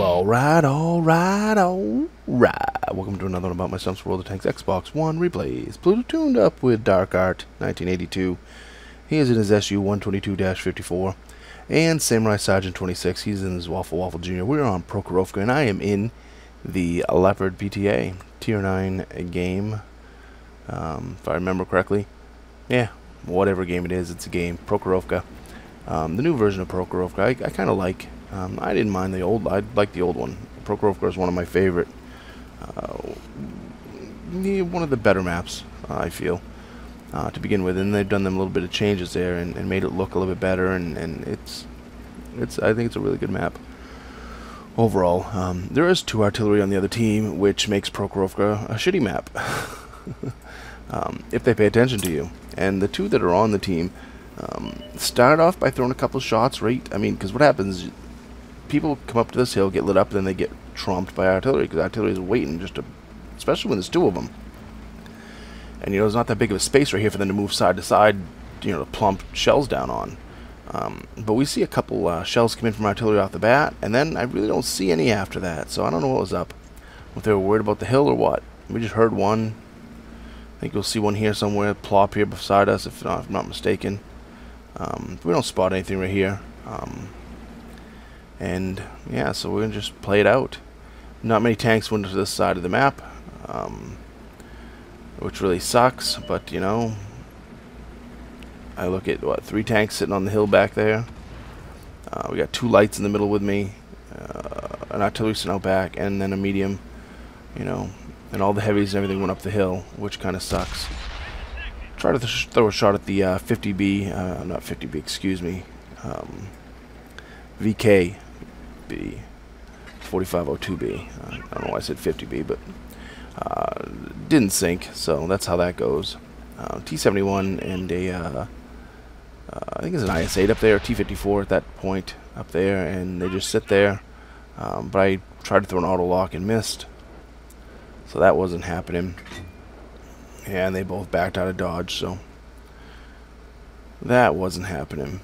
Well, alright. Welcome to another one about my Stump's World of Tanks Xbox One replays. Pluto tuned up with Dark Art 1982. He is in his SU 122-54. And Samurai Sergeant 26. He's in his Waffle Jr. We're on Prokhorovka, and I am in the Leopard PTA Tier 9 game. If I remember correctly. Yeah, whatever game it is, it's a game. Prokhorovka. The new version of Prokhorovka I kind of like. I didn't mind the old. I like the old one. Prokhorovka is one of my favorite. One of the better maps, I feel, to begin with. And they've done them a little bit of changes there and made it look a little bit better. And it's I think it's a really good map overall. There is 2 artillery on the other team, which makes Prokhorovka a shitty map. If they pay attention to you. And the 2 that are on the team start off by throwing a couple shots right. I mean, because what happens is people come up to this hill, get lit up, and then they get trumped by artillery, because artillery is waiting just to, especially when there's 2 of them. And there's not that big of a space right here for them to move side to side, to plump shells down on. But we see a couple shells come in from artillery off the bat, and then I really don't see any after that. So I don't know what was up. If they were worried about the hill or what. We just heard one. I think you'll see one here somewhere, plop here beside us, if I'm not mistaken. We don't spot anything right here. And yeah, so we're gonna just play it out. Not many tanks went to this side of the map, which really sucks. But I look at 3 tanks sitting on the hill back there. We got 2 lights in the middle with me, an artillery sitting out back, and then a medium. And all the heavies and everything went up the hill, which kind of sucks. Try to throw a shot at the 50B, not 50B, excuse me, VKB, 4502B. I don't know why I said 50B, but didn't sink, so that's how that goes. T-71 and a, I think it's an IS-8 up there, T-54 at that point up there, and they just sit there. But I tried to throw an auto lock and missed, so that wasn't happening. And they both backed out of dodge, so that wasn't happening.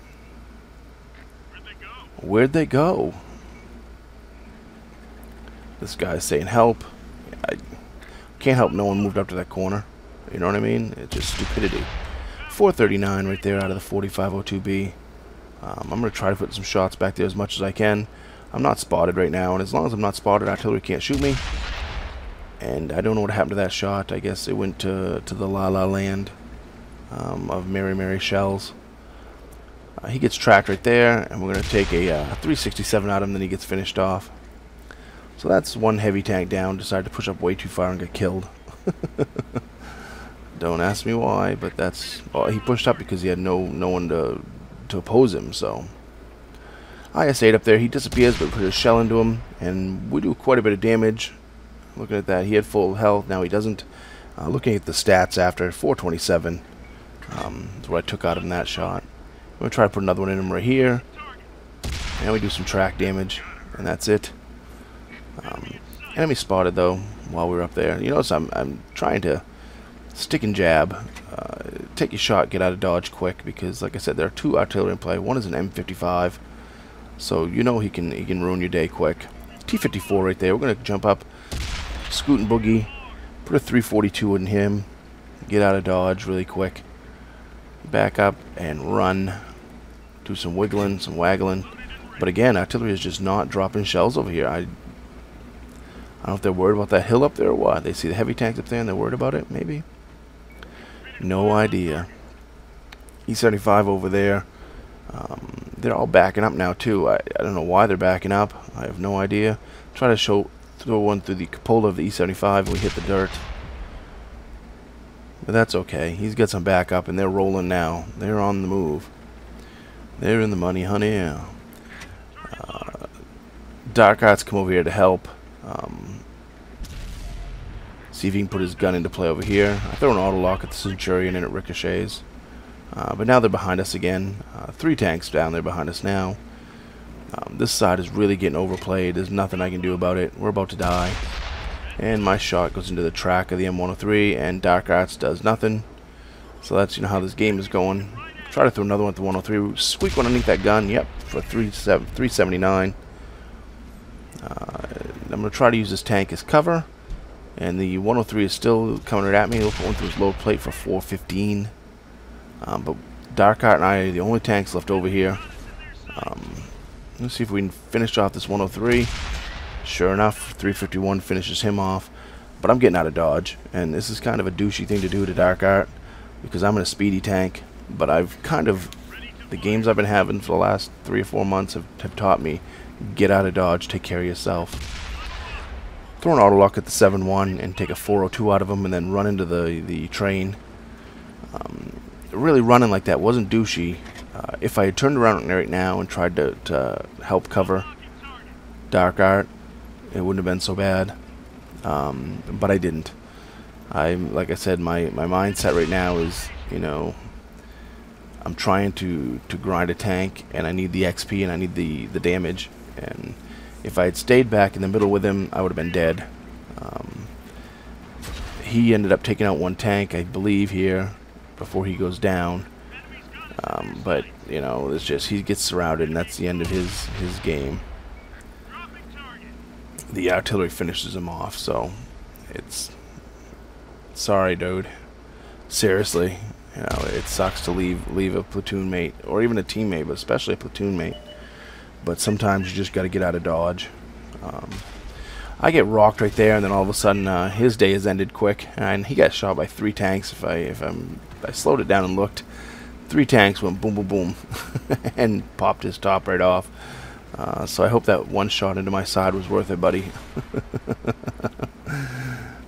Where'd they go? This guy's saying help. I can't help no one moved up to that corner. You know what I mean? It's just stupidity. 439 right there out of the 4502B. I'm going to try to put some shots back there as much as I can. I'm not spotted right now, and as long as I'm not spotted, artillery can't shoot me. And I don't know what happened to that shot. I guess it went to the La La Land of Mary Mary shells. He gets tracked right there, and we're going to take a 367 out of him, then he gets finished off. So that's one heavy tank down. Decided to push up way too far and get killed. Don't ask me why, but that's... Well, he pushed up because he had no one to oppose him, so... IS-8 up there, he disappears, but we put a shell into him, and we do quite a bit of damage. Looking at that, he had full health, now he doesn't. Looking at the stats after, 427. That's what I took out of that shot. I'm going to try to put another one in him right here. And we do some track damage, and that's it. Enemy spotted, though, while we were up there. You notice I'm trying to stick and jab. Take your shot, get out of dodge quick, because, like I said, there are 2 artillery in play. One is an M55, so he can ruin your day quick. T-54 right there. We're going to jump up, scoot and boogie, put a 342 in him, get out of dodge really quick, back up and run, do some wiggling, some waggling. But again, artillery is just not dropping shells over here. I don't know if they're worried about that hill up there or what. They see the heavy tanks up there and they're worried about it, maybe. No idea. E-75 over there. They're all backing up now too. I don't know why they're backing up. I have no idea. Try to throw one through the cupola of the E-75 and we hit the dirt. But that's okay. He's got some backup and they're rolling now. They're on the move. They're in the money, honey. Dark Art's come over here to help. See if he can put his gun into play over here. I throw an auto lock at the Centurion and it ricochets. But now they're behind us again. 3 tanks down there behind us now. This side is really getting overplayed. There's nothing I can do about it. We're about to die. And my shot goes into the track of the M103, and Dark Arts does nothing. So that's how this game is going. Try to throw another one at the 103. Squeak one underneath that gun. Yep, for 379. I'm going to try to use this tank as cover. And the 103 is still coming right at me. Going through his lower plate for 415. But Dark Art and I are the only tanks left over here. Let's see if we can finish off this 103. Sure enough, 351 finishes him off. But I'm getting out of dodge. And this is kind of a douchey thing to do to Dark Art, because I'm in a speedy tank. But I've kind of... the games I've been having for the last 3 or 4 months have taught me, get out of dodge, take care of yourself. Throw an auto lock at the 7-1 and take a 402 out of him and then run into the train. Really running like that wasn't douchey. If I had turned around right now and tried to help cover Dark Art, it wouldn't have been so bad. But I didn't. Like I said, my mindset right now is, you know, I'm trying to grind a tank, and I need the XP and I need the damage. And if I had stayed back in the middle with him, I would have been dead. He ended up taking out one tank, I believe, here before he goes down. But you know, it's just he gets surrounded, and that's the end of his game. The artillery finishes him off, so it's sorry, dude. Seriously, you know, it sucks to leave a platoon mate or even a teammate, but especially a platoon mate. But sometimes you just got to get out of dodge. I get rocked right there, and then all of a sudden his day has ended quick, and he got shot by 3 tanks. If I slowed it down and looked, 3 tanks went boom, boom, boom, and popped his top right off. So I hope that one shot into my side was worth it, buddy.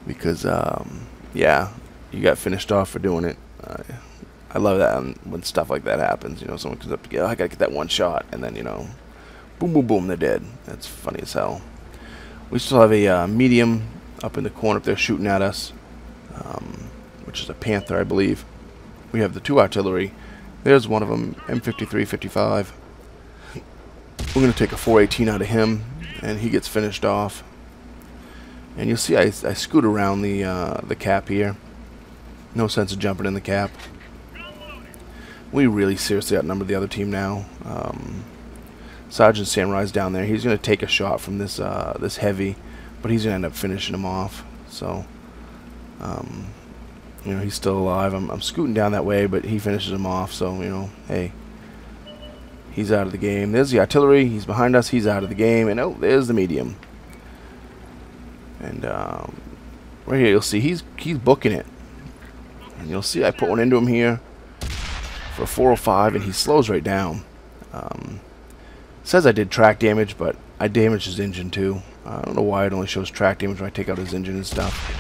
Because yeah, you got finished off for doing it. I love that when stuff like that happens. You know, someone comes up to get, oh, I gotta get that one shot, and then, you know, boom, boom, boom, they're dead. That's funny as hell. We still have a medium up in the corner up there shooting at us, which is a Panther, I believe. We have the 2 artillery. There's one of them, M53, 55. We're going to take a 418 out of him, and he gets finished off. And you'll see I scoot around the cap here. No sense of jumping in the cap. We really seriously outnumber the other team now. Sergeant Samurai's down there. He's going to take a shot from this this heavy, but he's going to end up finishing him off. So, you know, he's still alive. I'm scooting down that way, but he finishes him off. So, you know, hey, he's out of the game. There's the artillery. He's behind us. He's out of the game. And oh, there's the medium. And right here, you'll see he's booking it. And you'll see I put one into him here for 405, and he slows right down. Says I did track damage, but I damaged his engine too. I don't know why it only shows track damage when I take out his engine and stuff.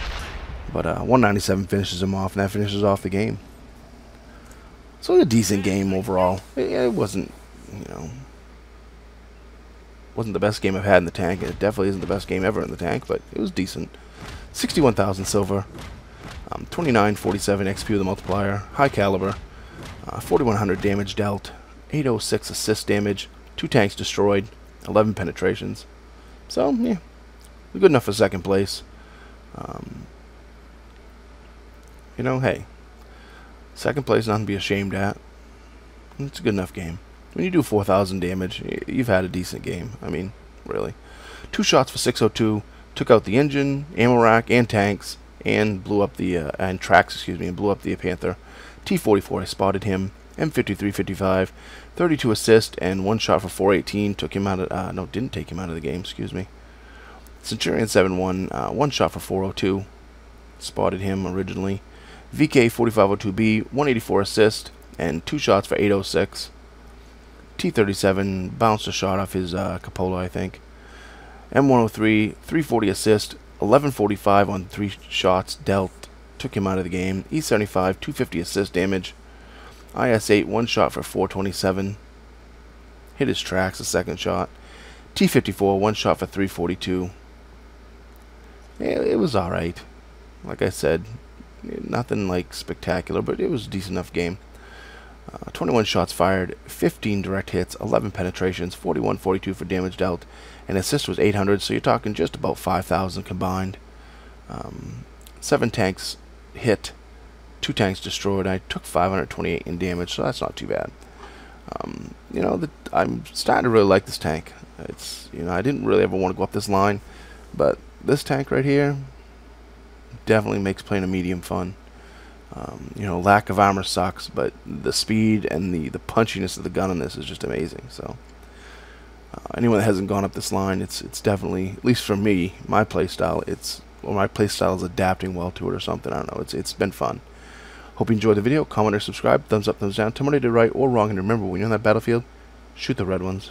But 197 finishes him off, and that finishes off the game. So it was a decent game overall. It wasn't, you know, wasn't the best game I've had in the tank. It definitely isn't the best game ever in the tank, but it was decent. 61,000 silver, 2947 XP with a multiplier, high caliber, 4100 damage dealt, 806 assist damage, 2 tanks destroyed, 11 penetrations. So yeah, good enough for second place. You know, hey, second place, nothing to be ashamed at. It's a good enough game. When you do 4,000 damage, you've had a decent game. I mean, really. 2 shots for 602, took out the engine, ammo rack, and tanks, and blew up the and tracks, excuse me, and blew up the Panther. T-44, I spotted him. M53, 55, 32 assist, and 1 shot for 418. Took him out of no, didn't take him out of the game. Excuse me. Centurion 7-1, 1 shot for 402. Spotted him originally. VK 4502B, 184 assist, and 2 shots for 806. T37 bounced a shot off his cupola, I think. M103, 340 assist, 1145 on 3 shots dealt. Took him out of the game. E75, 250 assist damage. IS8, 1 shot for 427. Hit his tracks, the second shot. T54, 1 shot for 342. Yeah, it was alright. Like I said, nothing like spectacular, but it was a decent enough game. 21 shots fired, 15 direct hits, 11 penetrations, 4142 for damage dealt, and assist was 800, so you're talking just about 5,000 combined. 7 tanks hit, 2 tanks destroyed. I took 528 in damage, so that's not too bad. You know, I'm starting to really like this tank. It's, you know, I didn't really ever want to go up this line, but this tank right here definitely makes playing a medium fun. You know, lack of armor sucks, but the speed and the punchiness of the gun on this is just amazing. So anyone that hasn't gone up this line, it's definitely, at least for me, my playstyle, my playstyle is adapting well to it or something. I don't know. It's been fun. Hope you enjoyed the video. Comment or subscribe. Thumbs up, thumbs down. Tell me what I did right or wrong. And remember, when you're on that battlefield, shoot the red ones.